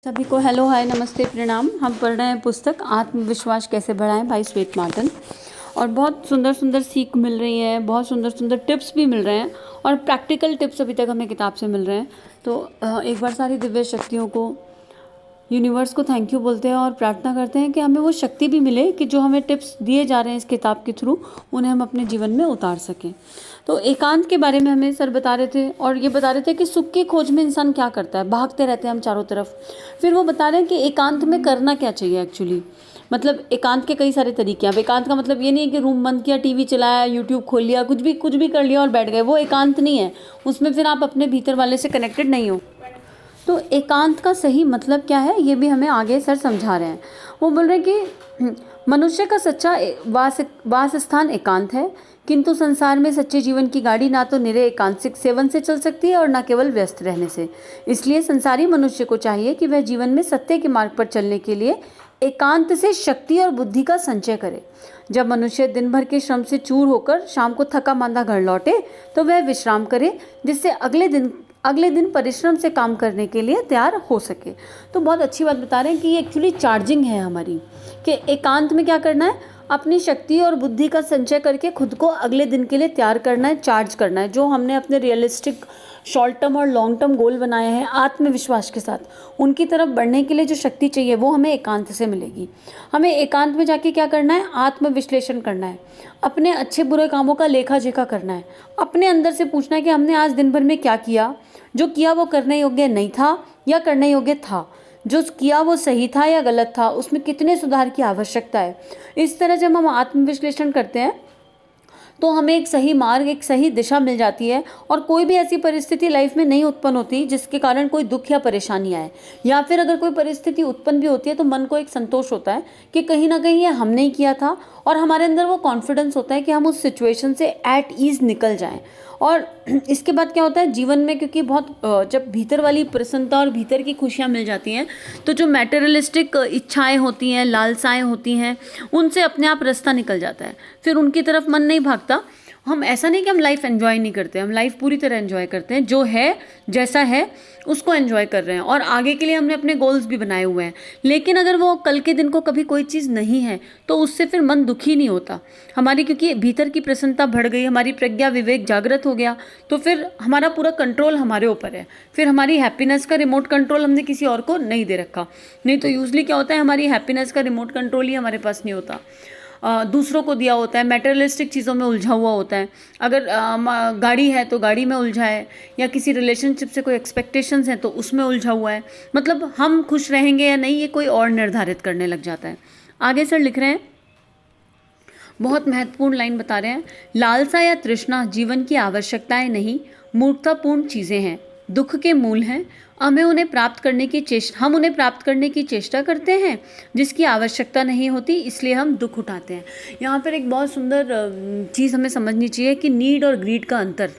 सभी को hello hi नमस्ते प्रणाम। हम पढ़ रहे हैं पुस्तक आत्मविश्वास कैसे बढ़ाएं बाय स्वेट मार्टन। और बहुत सुंदर सुंदर सीख मिल रही है, बहुत सुंदर सुंदर टिप्स भी मिल रहे हैं और प्रैक्टिकल टिप्स अभी तक हमें किताब से मिल रहे हैं। तो एक बार सारी दिव्य शक्तियों को, यूनिवर्स को थैंक यू बोलते हैं और प्रार्थना करते हैं कि हमें वो शक्ति भी मिले कि जो हमें टिप्स दिए जा रहे हैं इस किताब के थ्रू उन्हें हम अपने जीवन में उतार सकें। तो एकांत के बारे में हमें सर बता रहे थे और ये बता रहे थे कि सुख की खोज में इंसान क्या करता है, भागते रहते हैं हम चारों तरफ। फिर वो बता रहे हैं कि एकांत में करना क्या चाहिए एक्चुअली। मतलब एकांत के कई सारे तरीके हैं। अब एकांत का मतलब ये नहीं है कि रूम बंद किया, टीवी चलाया, यूट्यूब खोल लिया, कुछ भी कर लिया और बैठ गए, वो एकांत नहीं है। उसमें फिर आप अपने भीतर वाले से कनेक्टेड नहीं हो। तो एकांत का सही मतलब क्या है ये भी हमें आगे सर समझा रहे हैं। वो बोल रहे हैं कि मनुष्य का सच्चा वास स्थान एकांत है, किंतु संसार में सच्चे जीवन की गाड़ी ना तो निरे एकांतिक सेवन से चल सकती है और ना केवल व्यस्त रहने से। इसलिए संसारी मनुष्य को चाहिए कि वह जीवन में सत्य के मार्ग पर चलने के लिए एकांत से शक्ति और बुद्धि का संचय करे। जब मनुष्य दिन भर के श्रम से चूर होकर शाम को थका मांदा घर लौटे तो वह विश्राम करे, जिससे अगले दिन परिश्रम से काम करने के लिए तैयार हो सके। तो बहुत अच्छी बात बता रहे हैं कि ये एक्चुअली चार्जिंग है हमारी, कि एकांत में क्या करना है, अपनी शक्ति और बुद्धि का संचय करके खुद को अगले दिन के लिए तैयार करना है, चार्ज करना है। जो हमने अपने रियलिस्टिक शॉर्ट टर्म और लॉन्ग टर्म गोल बनाए हैं आत्मविश्वास के साथ, उनकी तरफ बढ़ने के लिए जो शक्ति चाहिए वो हमें एकांत से मिलेगी। हमें एकांत में जाके क्या करना है, आत्मविश्लेषण करना है, अपने अच्छे बुरे कामों का लेखा जोखा करना है, अपने अंदर से पूछना है कि हमने आज दिन भर में क्या किया, जो किया वो करने योग्य नहीं था या करने योग्य था, जो किया वो सही था या गलत था, उसमें कितने सुधार की आवश्यकता है। इस तरह जब हम आत्मविश्लेषण करते हैं तो हमें एक सही मार्ग, एक सही दिशा मिल जाती है और कोई भी ऐसी परिस्थिति लाइफ में नहीं उत्पन्न होती जिसके कारण कोई दुख या परेशानी आए। या फिर अगर कोई परिस्थिति उत्पन्न भी होती है तो मन को एक संतोष होता है कि कहीं ना कहीं ये हमने ही किया था और हमारे अंदर वो कॉन्फिडेंस होता है कि हम उस सिचुएशन से एट ईज निकल जाएं। और इसके बाद क्या होता है जीवन में, क्योंकि बहुत जब भीतर वाली प्रसन्नता और भीतर की खुशियाँ मिल जाती हैं तो जो मैटेरियलिस्टिक इच्छाएं होती हैं, लालसाएं होती हैं, उनसे अपने आप रास्ता निकल जाता है, फिर उनकी तरफ मन नहीं भागता। हम ऐसा नहीं कि हम लाइफ एंजॉय नहीं करते, हम लाइफ पूरी तरह एंजॉय करते हैं, जो है जैसा है उसको एंजॉय कर रहे हैं और आगे के लिए हमने अपने गोल्स भी बनाए हुए हैं। लेकिन अगर वो कल के दिन को कभी कोई चीज़ नहीं है तो उससे फिर मन दुखी नहीं होता हमारी, क्योंकि भीतर की प्रसन्नता बढ़ गई, हमारी प्रज्ञा विवेक जागृत हो गया, तो फिर हमारा पूरा कंट्रोल हमारे ऊपर है। फिर हमारी हैप्पीनेस का रिमोट कंट्रोल हमने किसी और को नहीं दे रखा। नहीं तो यूजली क्या होता है, हमारी हैप्पीनेस का रिमोट कंट्रोल ही हमारे पास नहीं होता, दूसरों को दिया होता है, मैटेरियलिस्टिक चीज़ों में उलझा हुआ होता है। अगर गाड़ी है तो गाड़ी में उलझा है, या किसी रिलेशनशिप से कोई एक्सपेक्टेशंस हैं तो उसमें उलझा हुआ है। मतलब हम खुश रहेंगे या नहीं ये कोई और निर्धारित करने लग जाता है। आगे सर लिख रहे हैं, बहुत महत्वपूर्ण लाइन बता रहे हैं, लालसा या तृष्णा जीवन की आवश्यकताएं नहीं, मूर्खतापूर्ण चीज़ें हैं, दुख के मूल हैं। हम उन्हें प्राप्त करने की चेष्टा करते हैं जिसकी आवश्यकता नहीं होती, इसलिए हम दुख उठाते हैं। यहाँ पर एक बहुत सुंदर चीज़ हमें समझनी चाहिए कि नीड और ग्रीड का अंतर,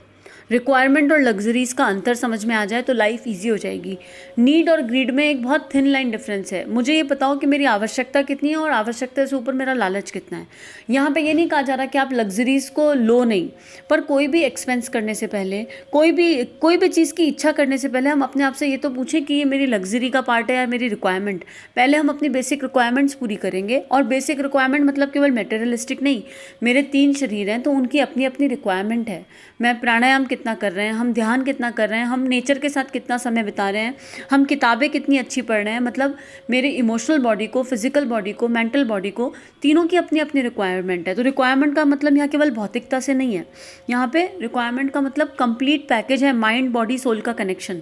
रिक्वायरमेंट और लग्जरीज़ का अंतर समझ में आ जाए तो लाइफ इजी हो जाएगी। नीड और ग्रीड में एक बहुत थिन लाइन डिफरेंस है। मुझे ये बताओ कि मेरी आवश्यकता कितनी है और आवश्यकता से ऊपर मेरा लालच कितना है। यहाँ पे ये नहीं कहा जा रहा कि आप लग्जरीज़ को लो नहीं, पर कोई भी एक्सपेंस करने से पहले, कोई भी चीज़ की इच्छा करने से पहले हम अपने आप से ये तो पूछें कि ये मेरी लग्जरी का पार्ट है या मेरी रिक्वायरमेंट। पहले हम अपनी बेसिक रिक्वायरमेंट्स पूरी करेंगे, और बेसिक रिक्वायरमेंट मतलब केवल मेटेरियलिस्टिक नहीं, मेरे 3 शरीर हैं तो उनकी अपनी अपनी रिक्वायरमेंट है। मैं प्राणायाम कितना कर रहे हैं, हम ध्यान कितना कर रहे हैं, हम नेचर के साथ कितना समय बिता रहे हैं, हम किताबें कितनी अच्छी पढ़ रहे हैं, मतलब मेरे इमोशनल बॉडी को, फिजिकल बॉडी को, मेंटल बॉडी को, तीनों की अपनी अपनी रिक्वायरमेंट है। तो रिक्वायरमेंट का मतलब यहाँ केवल भौतिकता से नहीं है, यहाँ पे रिक्वायरमेंट का मतलब कंप्लीट पैकेज है, माइंड बॉडी सोल का कनेक्शन।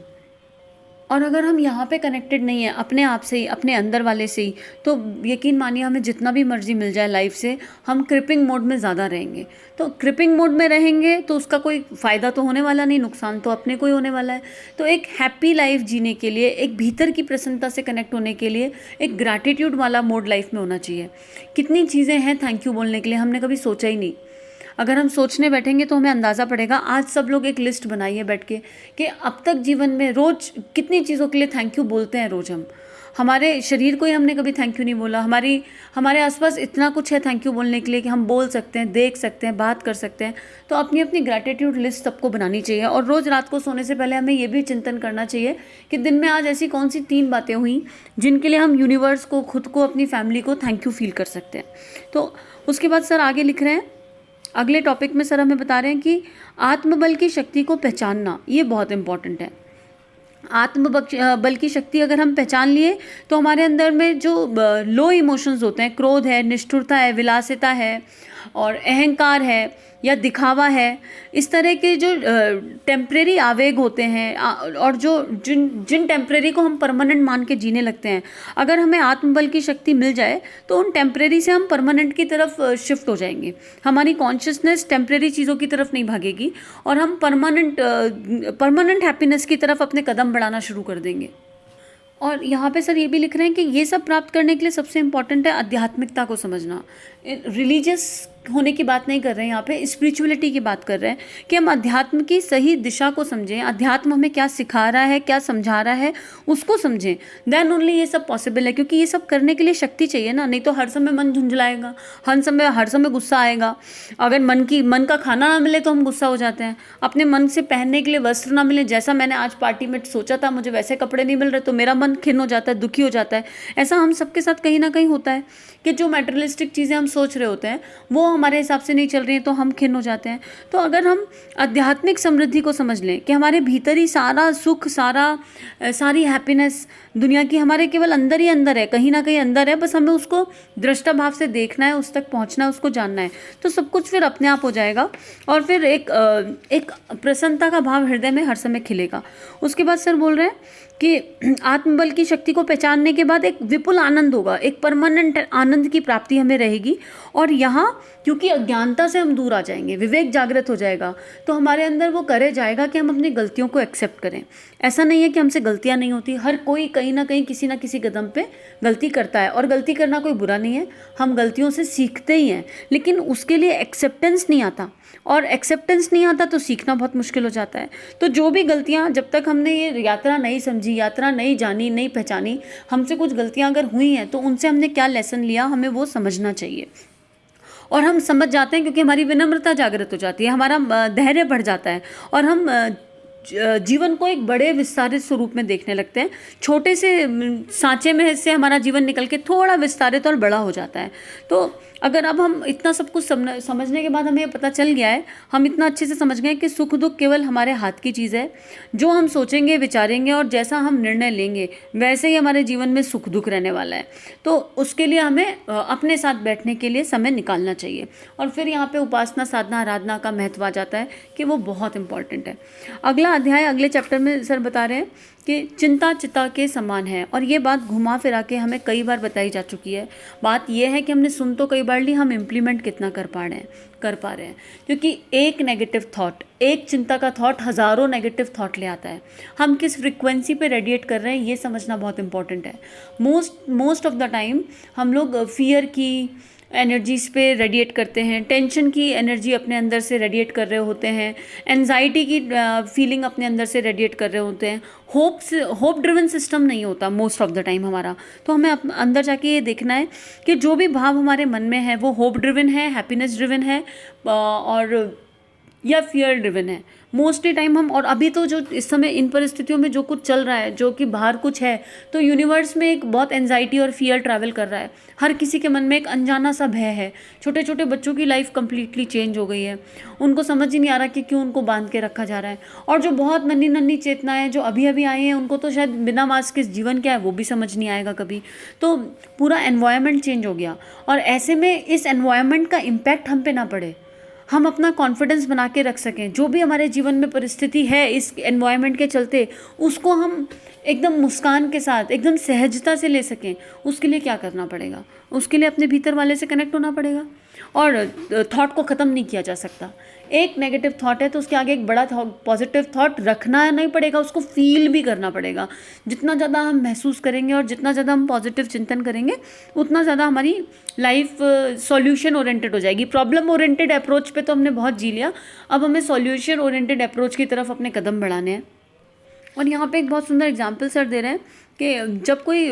और अगर हम यहाँ पे कनेक्टेड नहीं है अपने आप से ही, अपने अंदर वाले से ही, तो यकीन मानिए हमें जितना भी मर्जी मिल जाए लाइफ से, हम क्रिपिंग मोड में ज़्यादा रहेंगे। तो क्रिपिंग मोड में रहेंगे तो उसका कोई फ़ायदा तो होने वाला नहीं, नुकसान तो अपने को ही होने वाला है। तो एक हैप्पी लाइफ जीने के लिए, एक भीतर की प्रसन्नता से कनेक्ट होने के लिए एक ग्रैटिट्यूड वाला मोड लाइफ में होना चाहिए। कितनी चीज़ें हैं थैंक यू बोलने के लिए, हमने कभी सोचा ही नहीं। अगर हम सोचने बैठेंगे तो हमें अंदाज़ा पड़ेगा। आज सब लोग एक लिस्ट बनाइए बैठ के कि अब तक जीवन में रोज़ कितनी चीज़ों के लिए थैंक यू बोलते हैं रोज़ हम। हमारे शरीर को ही हमने कभी थैंक यू नहीं बोला। हमारे आसपास इतना कुछ है थैंक यू बोलने के लिए कि हम बोल सकते हैं, देख सकते हैं, बात कर सकते हैं। तो अपनी अपनी ग्रैटिट्यूड लिस्ट सबको बनानी चाहिए। और रोज़ रात को सोने से पहले हमें ये भी चिंतन करना चाहिए कि दिन में आज ऐसी कौन सी 3 बातें हुई जिनके लिए हम यूनिवर्स को, खुद को, अपनी फैमिली को थैंक यू फील कर सकते हैं। तो उसके बाद सर आगे लिख रहे हैं, अगले टॉपिक में सर हमें बता रहे हैं कि आत्मबल की शक्ति को पहचानना, ये बहुत इंपॉर्टेंट है। बल की शक्ति अगर हम पहचान लिए तो हमारे अंदर में जो लो इमोशंस होते हैं, क्रोध है, निष्ठुरता है, विलासिता है और अहंकार है या दिखावा है, इस तरह के जो टेम्परेरी आवेग होते हैं और जो जिन टेम्परेरी को हम परमानेंट मान के जीने लगते हैं, अगर हमें आत्मबल की शक्ति मिल जाए तो उन टेम्परेरी से हम परमानेंट की तरफ शिफ्ट हो जाएंगे। हमारी कॉन्शियसनेस टेम्परेरी चीज़ों की तरफ नहीं भागेगी और हम परमानेंट हैप्पीनेस की तरफ अपने कदम बढ़ाना शुरू कर देंगे। और यहाँ पे सर ये भी लिख रहे हैं कि ये सब प्राप्त करने के लिए सबसे इम्पॉर्टेंट है आध्यात्मिकता को समझना। रिलीजियस होने की बात नहीं कर रहे हैं, यहाँ पे स्पिरिचुअलिटी की बात कर रहे हैं कि हम अध्यात्म की सही दिशा को समझें, अध्यात्म हमें क्या सिखा रहा है, क्या समझा रहा है, उसको समझें। देन ओनली ये सब पॉसिबल है, क्योंकि ये सब करने के लिए शक्ति चाहिए ना, नहीं तो हर समय मन झुंझलाएगा, हर समय गुस्सा आएगा। अगर मन का खाना ना मिले तो हम गुस्सा हो जाते हैं, अपने मन से पहनने के लिए वस्त्र ना मिले, जैसा मैंने आज पार्टी में सोचा था मुझे वैसे कपड़े नहीं मिल रहे तो मेरा मन खिन्न हो जाता है, दुखी हो जाता है। ऐसा हम सबके साथ कहीं ना कहीं होता है कि जो मटेरियलिस्टिक चीज़ें हम सोच रहे होते हैं वो हमारे हिसाब से नहीं चल रही हैं तो हम खिन्न हो जाते हैं। तो अगर हम आध्यात्मिक समृद्धि को समझ लें कि हमारे भीतर ही सारा सुख, सारी हैप्पीनेस दुनिया की हमारे केवल अंदर ही अंदर है, कहीं ना कहीं अंदर है, बस हमें उसको दृष्टा भाव से देखना है, उस तक पहुंचना है, उसको जानना है, तो सब कुछ फिर अपने आप हो जाएगा और फिर एक प्रसन्नता का भाव हृदय में हर समय खिलेगा। उसके बाद सर बोल रहे हैं कि आत्मबल की शक्ति को पहचानने के बाद एक विपुल आनंद होगा, एक परमानेंट आनंद की प्राप्ति हमें रहेगी। और यहाँ क्योंकि अज्ञानता से हम दूर आ जाएंगे, विवेक जागृत हो जाएगा, तो हमारे अंदर वो करे जाएगा कि हम अपनी गलतियों को एक्सेप्ट करें। ऐसा नहीं है कि हमसे गलतियाँ नहीं होती, हर कोई कहीं ना कहीं किसी ना किसी कदम पे गलती करता है और गलती करना कोई बुरा नहीं है, हम गलतियों से सीखते ही हैं, लेकिन उसके लिए एक्सेप्टेंस नहीं आता और एक्सेप्टेंस नहीं आता तो सीखना बहुत मुश्किल हो जाता है। तो जो भी गलतियाँ, जब तक हमने ये यात्रा नहीं समझी, यात्रा नहीं जानी, नहीं पहचानी, हमसे कुछ गलतियाँ अगर हुई हैं तो उनसे हमने क्या लेसन लिया, हमें वो समझना चाहिए। और हम समझ जाते हैं क्योंकि हमारी विनम्रता जागृत हो जाती है, हमारा धैर्य बढ़ जाता है और हम जीवन को एक बड़े विस्तारित स्वरूप में देखने लगते हैं। छोटे से सांचे में से हमारा जीवन निकल के थोड़ा विस्तारित और बड़ा हो जाता है। तो अगर अब हम इतना सब कुछ समझने के बाद हमें पता चल गया है, हम इतना अच्छे से समझ गए कि सुख दुख केवल हमारे हाथ की चीज़ है, जो हम सोचेंगे, विचारेंगे और जैसा हम निर्णय लेंगे वैसे ही हमारे जीवन में सुख दुख रहने वाला है। तो उसके लिए हमें अपने साथ बैठने के लिए समय निकालना चाहिए। और फिर यहाँ पे उपासना, साधना, आराधना का महत्व आ जाता है कि वो बहुत इंपॉर्टेंट है। अगला अध्याय, अगले चैप्टर में सर बता रहे हैं कि चिंता चिता के समान है, और ये बात घुमा फिरा के हमें कई बार बताई जा चुकी है। बात ये है कि हमने सुन तो कई बार ली, हम इम्प्लीमेंट कितना कर पा रहे हैं, क्योंकि एक नेगेटिव थॉट, एक चिंता का थॉट हज़ारों नेगेटिव थॉट ले आता है। हम किस फ्रिक्वेंसी पे रेडिएट कर रहे हैं ये समझना बहुत इंपॉर्टेंट है। मोस्ट ऑफ द टाइम हम लोग फियर की एनर्जीज पे रेडिएट करते हैं, टेंशन की एनर्जी अपने अंदर से रेडिएट कर रहे होते हैं, एंजाइटी की फीलिंग अपने अंदर से रेडिएट कर रहे होते हैं। होप ड्रिवन सिस्टम नहीं होता मोस्ट ऑफ द टाइम हमारा। तो हमें अंदर जाके ये देखना है कि जो भी भाव हमारे मन में है वो होप ड्रिवन है, हैप्पीनेस ड्रिवन है और या फियर ड्रिवन है मोस्टली टाइम हम। और अभी तो जो इस समय इन परिस्थितियों में जो कुछ चल रहा है, जो कि बाहर कुछ है, तो यूनिवर्स में एक बहुत एंजाइटी और फियर ट्रैवल कर रहा है। हर किसी के मन में एक अनजाना सा भय है। छोटे छोटे बच्चों की लाइफ कंप्लीटली चेंज हो गई है, उनको समझ ही नहीं आ रहा कि क्यों उनको बांध के रखा जा रहा है। और जो बहुत नन्ही नन्ही चेतनाएं जो अभी अभी आई हैं, उनको तो शायद बिना मास्क के जीवन क्या है वो भी समझ नहीं आएगा कभी। तो पूरा एनवायरनमेंट चेंज हो गया, और ऐसे में इस एनवायरनमेंट का इम्पैक्ट हम पे ना पड़े, हम अपना कॉन्फिडेंस बना के रख सकें। जो भी हमारे जीवन में परिस्थिति है इस एनवायरनमेंट के चलते, उसको हम एकदम मुस्कान के साथ, एकदम सहजता से ले सकें, उसके लिए क्या करना पड़ेगा? उसके लिए अपने भीतर वाले से कनेक्ट होना पड़ेगा। और थॉट को ख़त्म नहीं किया जा सकता। एक नेगेटिव थॉट है तो उसके आगे एक बड़ा पॉजिटिव थॉट रखना नहीं पड़ेगा, उसको फील भी करना पड़ेगा। जितना ज़्यादा हम महसूस करेंगे और जितना ज़्यादा हम पॉजिटिव चिंतन करेंगे, उतना ज़्यादा हमारी लाइफ सॉल्यूशन ओरिएंटेड हो जाएगी। प्रॉब्लम ओरिएंटेड अप्रोच पे तो हमने बहुत जी लिया, अब हमें सॉल्यूशन ओरिएंटेड अप्रोच की तरफ अपने कदम बढ़ाने हैं। और यहाँ पे एक बहुत सुंदर एग्जाम्पल सर दे रहे हैं कि जब कोई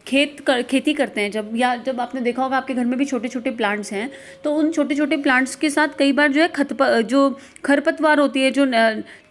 खेती करते हैं, जब आपने देखा होगा आपके घर में भी छोटे छोटे प्लांट्स हैं, तो उन छोटे छोटे प्लांट्स के साथ कई बार जो है जो खरपतवार होती है, जो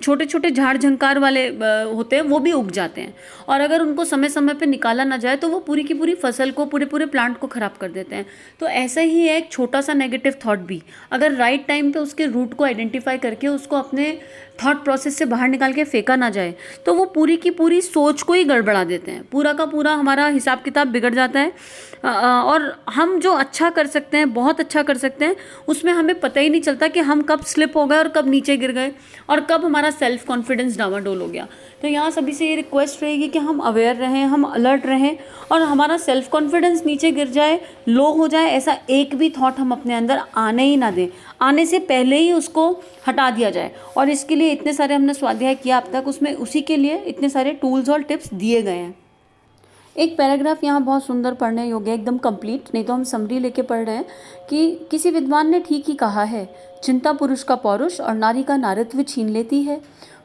छोटे छोटे झाड़ झंकार वाले होते हैं, वो भी उग जाते हैं। और अगर उनको समय समय पे निकाला ना जाए तो वो पूरी की पूरी फसल को, पूरे पूरे प्लांट को ख़राब कर देते हैं। तो ऐसा ही है एक छोटा सा नेगेटिव थॉट भी, अगर राइट टाइम पे उसके रूट को आइडेंटिफाई करके उसको अपने थॉट प्रोसेस से बाहर निकाल के फेंका ना जाए, तो वो पूरी की पूरी सोच को ही गड़बड़ा देते हैं। पूरा का पूरा हमारा हिसाब किताब बिगड़ जाता है। और हम जो अच्छा कर सकते हैं, बहुत अच्छा कर सकते हैं, उसमें हमें पता ही नहीं चलता कि हम कब स्लिप हो गए और कब नीचे गिर गए और कब हमारा सेल्फ कॉन्फिडेंस डावाडोल हो गया। तो यहाँ सभी से ये रिक्वेस्ट रहेगी कि हम अवेयर रहें, हम अलर्ट रहें, और हमारा सेल्फ कॉन्फिडेंस नीचे गिर जाए, लो हो जाए, ऐसा एक भी थॉट हम अपने अंदर आने ही ना दें। आने से पहले ही उसको हटा दिया जाए। और इसके लिए इतने सारे हमने स्वाध्याय किया अब तक, उसमें उसी के लिए इतने सारे टूल्स और टिप्स दिए गए हैं। एक पैराग्राफ यहाँ बहुत सुंदर पढ़ने योग्य है, एकदम कंप्लीट, नहीं तो हम समरी लेके पढ़ रहे हैं कि किसी विद्वान ने ठीक ही कहा है, चिंता पुरुष का पौरुष और नारी का नारित्व छीन लेती है।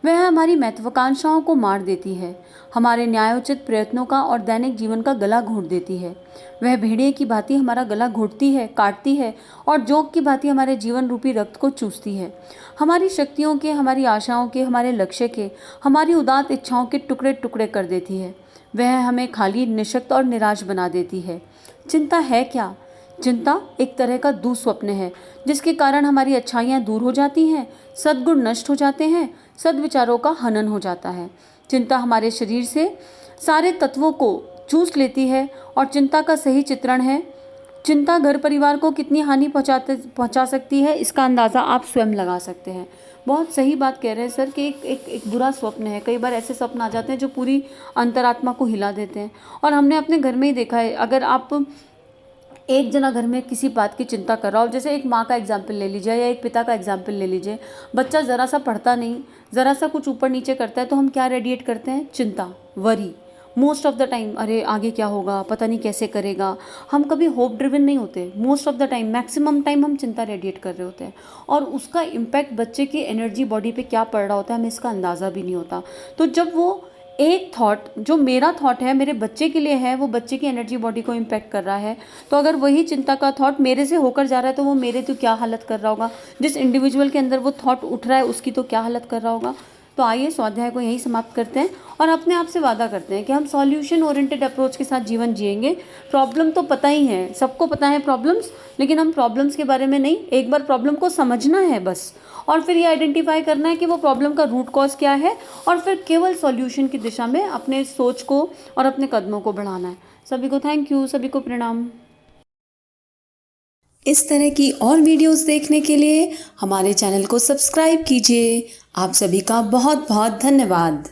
वह हमारी महत्वाकांक्षाओं को मार देती है, हमारे न्यायोचित प्रयत्नों का और दैनिक जीवन का गला घोंट देती है। वह भेड़िए की भांति हमारा गला घोंटती है, काटती है, और जोक की भांति हमारे जीवन रूपी रक्त को चूसती है। हमारी शक्तियों के, हमारी आशाओं के, हमारे लक्ष्य के, हमारी उदात्त इच्छाओं के टुकड़े टुकड़े कर देती है। वह हमें खाली, निशक्त और निराश बना देती है। चिंता है क्या? चिंता एक तरह का दुस्वप्न है, जिसके कारण हमारी अच्छाइयाँ दूर हो जाती हैं, सद्गुण नष्ट हो जाते हैं, सद्विचारों का हनन हो जाता है। चिंता हमारे शरीर से सारे तत्वों को चूस लेती है, और चिंता का सही चित्रण है, चिंता घर परिवार को कितनी हानि पहुंचा सकती है, इसका अंदाज़ा आप स्वयं लगा सकते हैं। बहुत सही बात कह रहे हैं सर कि एक बुरा स्वप्न है। कई बार ऐसे स्वप्न आ जाते हैं जो पूरी अंतरात्मा को हिला देते हैं। और हमने अपने घर में ही देखा है, अगर आप एक जना घर में किसी बात की चिंता कर रहा हो, जैसे एक माँ का एग्जाम्पल ले लीजिए या एक पिता का एग्जाम्पल ले लीजिए, बच्चा ज़रा सा पढ़ता नहीं, ज़रा सा कुछ ऊपर नीचे करता है, तो हम क्या रेडिएट करते हैं? चिंता, worry. Most of the time, अरे आगे क्या होगा, पता नहीं कैसे करेगा। हम कभी होप ड्रिवन नहीं होते। Most of the time, maximum time हम चिंता रेडिएट कर रहे होते हैं, और उसका इम्पैक्ट बच्चे की एनर्जी बॉडी पे क्या पड़ रहा होता है, हमें इसका अंदाज़ा भी नहीं होता। तो जब वो एक थॉट, जो मेरा थॉट है, मेरे बच्चे के लिए है, वो बच्चे की एनर्जी बॉडी को इम्पैक्ट कर रहा है, तो अगर वही चिंता का थॉट मेरे से होकर जा रहा है, तो वो मेरे तो क्या हालत कर रहा होगा, जिस इंडिविजुअल के अंदर वो थॉट उठ रहा है उसकी तो क्या हालत कर रहा होगा। तो आइए स्वाध्याय को यहीं समाप्त करते हैं, और अपने आप से वादा करते हैं कि हम सॉल्यूशन ओरिएंटेड अप्रोच के साथ जीवन जिएंगे। प्रॉब्लम तो पता ही है, सबको पता है प्रॉब्लम्स, लेकिन हम प्रॉब्लम्स के बारे में नहीं, एक बार प्रॉब्लम को समझना है बस, और फिर ये आइडेंटिफाई करना है कि वो प्रॉब्लम का रूट कॉज क्या है, और फिर केवल सॉल्यूशन की दिशा में अपने सोच को और अपने कदमों को बढ़ाना है। सभी को थैंक यू, सभी को प्रणाम। इस तरह की और वीडियोस देखने के लिए हमारे चैनल को सब्सक्राइब कीजिए। आप सभी का बहुत बहुत धन्यवाद।